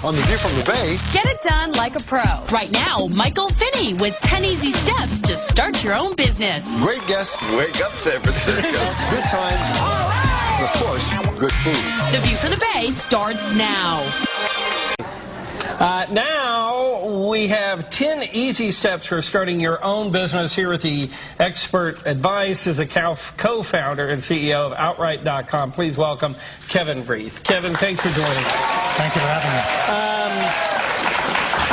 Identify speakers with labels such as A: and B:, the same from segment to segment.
A: on The View from the Bay.
B: Get it done like a pro. Right now, Michael Finney with 10 easy steps to start your own business.
A: Great guests.
C: Wake up, San Francisco.
A: Good times. And of course, good food.
B: The View from the Bay starts now.
D: Now we have 10 easy steps for starting your own business here at the Expert Advice as a co-founder and CEO of Outright.com. Please welcome Kevin Breath. Kevin, thanks for joining us.
E: Thank you for having me.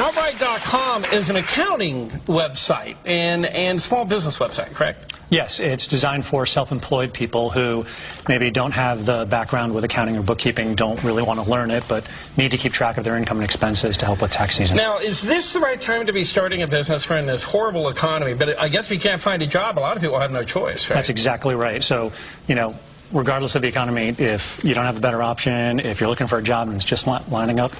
D: Outright.com is an accounting website and small business website, correct?
E: Yes, it's designed for self-employed people who maybe don't have the background with accounting or bookkeeping, don't really want to learn it, but need to keep track of their income and expenses to help with tax season.
D: Now, is this the right time to be starting a business in this horrible economy? But I guess if you can't find a job, a lot of people have no choice, right?
E: That's exactly right. So, you know, regardless of the economy, if you don't have a better option, if you're looking for a job and it's just not lining up,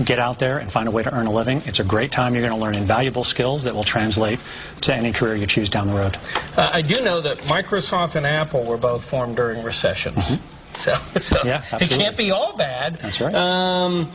E: get out there and find a way to earn a living. It's a great time. You're going to learn invaluable skills that will translate to any career you choose down the road.
D: I do know that Microsoft and Apple were both formed during recessions. Mm-hmm. So
E: yeah,
D: it can't be all bad.
E: That's right.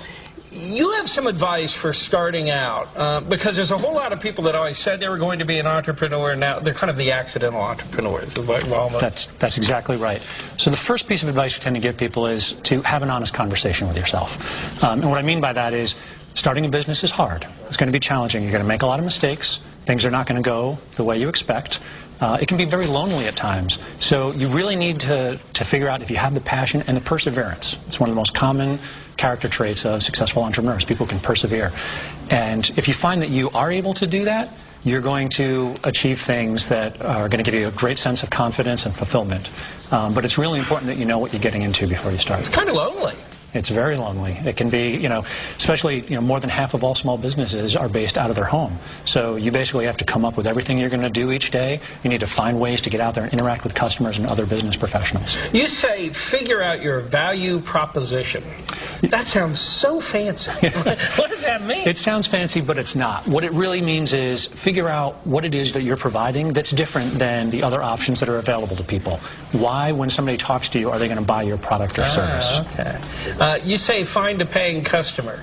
D: You have some advice for starting out, because there's a whole lot of people that always said they were going to be an entrepreneur, and now they're kind of the accidental entrepreneurs.
E: That's exactly right. So the first piece of advice we tend to give people is to have an honest conversation with yourself. And what I mean by that is starting a business is hard. It's going to be challenging. You're going to make a lot of mistakes. Things are not going to go the way you expect. It can be very lonely at times. So you really need to figure out if you have the passion and the perseverance. It's one of the most common character traits of successful entrepreneurs. People can persevere. And if you find that you are able to do that, you're going to achieve things that are going to give you a great sense of confidence and fulfillment. But it's really important that you know what you're getting into before you start.
D: It's kind of lonely.
E: It's very lonely. It can be, you know, especially, you know, more than half of all small businesses are based out of their home. So you basically have to come up with everything you're going to do each day. You need to find ways to get out there and interact with customers and other business professionals.
D: You say figure out your value proposition. That sounds so fancy. What does that mean?
E: It sounds fancy, but it's not. What it really means is figure out what it is that you're providing that's different than the other options that are available to people. Why, when somebody talks to you, are they going to buy your product or service?
D: Okay. You say find a paying customer.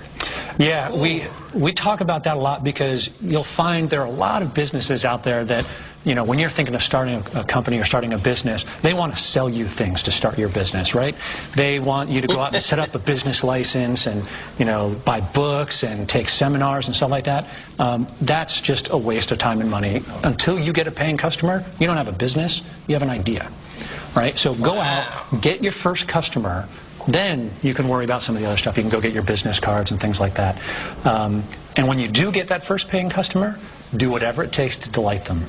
E: Yeah, we talk about that a lot because you'll find there are a lot of businesses out there that, you know, when you're thinking of starting a company or starting a business, they want to sell you things to start your business, right? They want you to go out and set up a business license and, you know, buy books and take seminars and stuff like that. That's just a waste of time and money. Until you get a paying customer, you don't have a business, you have an idea, right? So go out, get your first customer. Then you can worry about some of the other stuff. You can go get your business cards and things like that. And when you do get that first paying customer, do whatever it takes to delight them.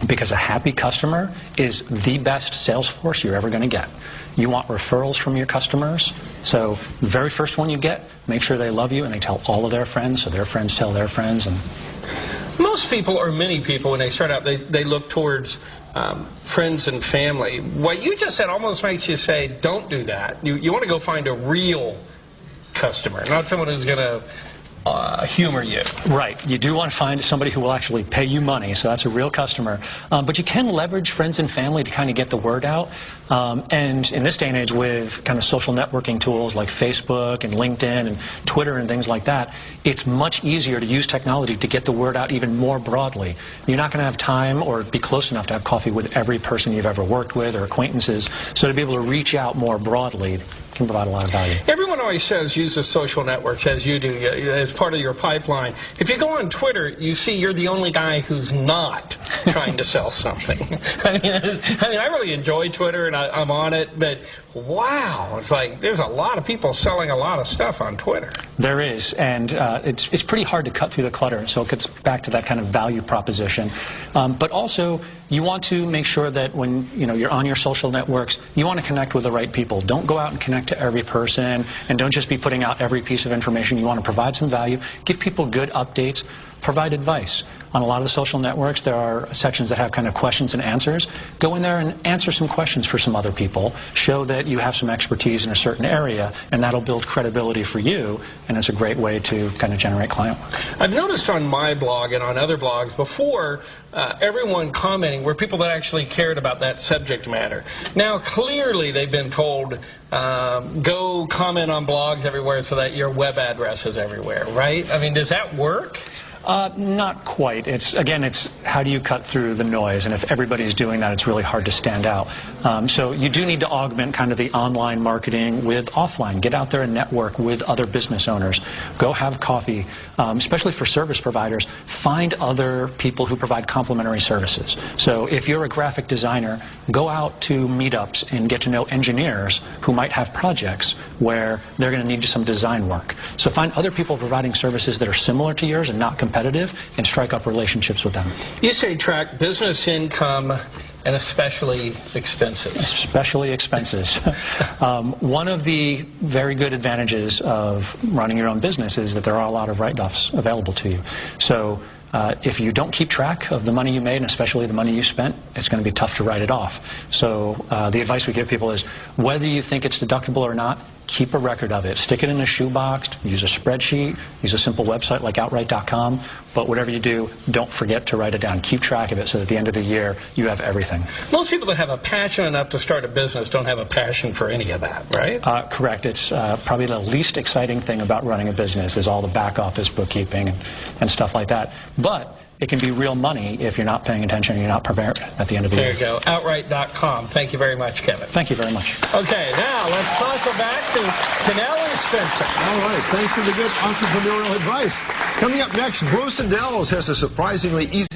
E: Because a happy customer is the best sales force you're ever going to get. You want referrals from your customers. So the very first one you get, make sure they love you and they tell all of their friends, so their friends tell their friends. And
D: most people, or many people, when they start out, they look towards friends and family. What you just said almost makes you say, don't do that. You want to go find a real customer, not someone who's going to humor you.
E: Right. You do want to find somebody who will actually pay you money, so that's a real customer. But you can leverage friends and family to kind of get the word out. And in this day and age with kind of social networking tools like Facebook and LinkedIn and Twitter and things like that, it's much easier to use technology to get the word out even more broadly. You're not going to have time or be close enough to have coffee with every person you've ever worked with or acquaintances. So to be able to reach out more broadly can provide a lot of value.
D: Everyone always says use the social networks, as you do, as part of your pipeline. If you go on Twitter, you see you're the only guy who's not trying to sell something. I mean, I really enjoy Twitter, and I'm on it, but wow, it's like there's a lot of people selling a lot of stuff on Twitter.
E: There is, and it's pretty hard to cut through the clutter, so it gets back to that kind of value proposition. But also, you want to make sure that when you're on your social networks, you want to connect with the right people. Don't go out and connect to every person, and don't just be putting out every piece of information. You want to provide some value, give people good updates. provide advice. On a lot of the social networks, there are sections that have kind of questions and answers. Go in there and answer some questions for some other people. Show that you have some expertise in a certain area, and that'll build credibility for you, and it's a great way to kind of generate client work.
D: I've noticed on my blog and on other blogs before, everyone commenting were people that actually cared about that subject matter. Now, clearly, they've been told, go comment on blogs everywhere so that your web address is everywhere, right? I mean, does that work?
E: Not quite. It's how do you cut through the noise, and if everybody's doing that, it's really hard to stand out. So you do need to augment kind of the online marketing with offline. Get out there and network with other business owners. Go have coffee, especially for service providers. Find other people who provide complementary services. So if you're a graphic designer, go out to meetups and get to know engineers who might have projects where they're going to need some design work. So find other people providing services that are similar to yours and not competitive, and strike up relationships with them.
D: You say track business income and especially expenses.
E: Especially expenses. One of the very good advantages of running your own business is that there are a lot of write-offs available to you. So if you don't keep track of the money you made, and especially the money you spent, it's going to be tough to write it off. So the advice we give people is, whether you think it's deductible or not, keep a record of it. Stick it in a shoebox, use a spreadsheet, use a simple website like Outright.com, but whatever you do, don't forget to write it down. Keep track of it so that at the end of the year, you have everything.
D: Most people that have a passion enough to start a business don't have a passion for any of that, right?
E: Correct. It's probably the least exciting thing about running a business is all the back office bookkeeping and stuff like that. But it can be real money if you're not paying attention and you're not prepared at the end of the year.
D: There you go. Outright.com. Thank you very much, Kevin.
E: Thank you very much.
D: Okay, now let's toss it back to Cannell and Spencer.
A: All right, thanks for the good entrepreneurial advice. Coming up next, Bruce and Dellos has a surprisingly easy